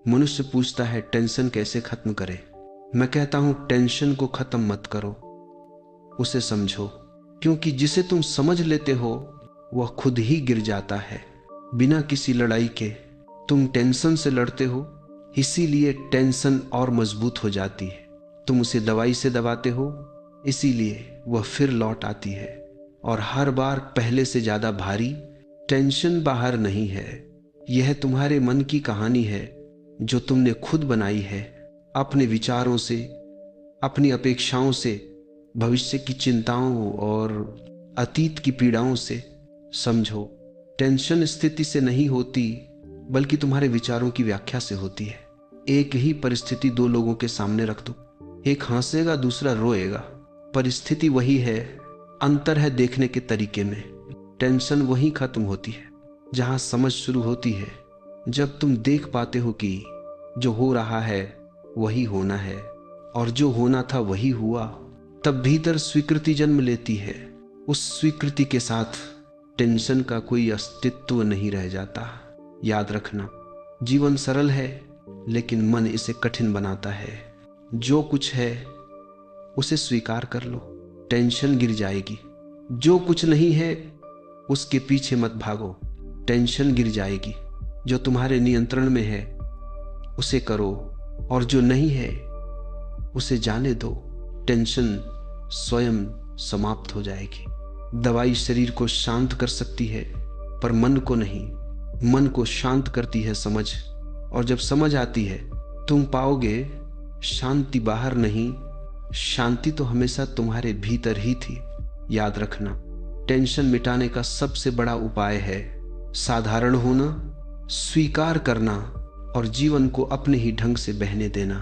मनुष्य पूछता है टेंशन कैसे खत्म करे। मैं कहता हूं टेंशन को खत्म मत करो, उसे समझो, क्योंकि जिसे तुम समझ लेते हो वह खुद ही गिर जाता है बिना किसी लड़ाई के। तुम टेंशन से लड़ते हो, इसीलिए टेंशन और मजबूत हो जाती है। तुम उसे दवाई से दबाते हो, इसीलिए वह फिर लौट आती है, और हर बार पहले से ज्यादा भारी। टेंशन बाहर नहीं है, यह तुम्हारे मन की कहानी है जो तुमने खुद बनाई है, अपने विचारों से, अपनी अपेक्षाओं से, भविष्य की चिंताओं और अतीत की पीड़ाओं से। समझो, टेंशन स्थिति से नहीं होती बल्कि तुम्हारे विचारों की व्याख्या से होती है। एक ही परिस्थिति दो लोगों के सामने रख दो, एक हंसेगा दूसरा रोएगा, परिस्थिति वही है, अंतर है देखने के तरीके में। टेंशन वहीं खत्म होती है जहां समझ शुरू होती है। जब तुम देख पाते हो कि जो हो रहा है वही होना है और जो होना था वही हुआ, तब भीतर स्वीकृति जन्म लेती है। उस स्वीकृति के साथ टेंशन का कोई अस्तित्व नहीं रह जाता। याद रखना, जीवन सरल है लेकिन मन इसे कठिन बनाता है। जो कुछ है उसे स्वीकार कर लो, टेंशन गिर जाएगी। जो कुछ नहीं है उसके पीछे मत भागो, टेंशन गिर जाएगी। जो तुम्हारे नियंत्रण में है उसे करो, और जो नहीं है उसे जाने दो। टेंशन स्वयं समाप्त हो जाएगी। दवाई शरीर को शांत कर सकती है पर मन को नहीं। मन को शांत करती है समझ, और जब समझ आती है तुम पाओगे शांति बाहर नहीं, शांति तो हमेशा तुम्हारे भीतर ही थी। याद रखना, टेंशन मिटाने का सबसे बड़ा उपाय है साधारण होना, स्वीकार करना और जीवन को अपने ही ढंग से बहने देना।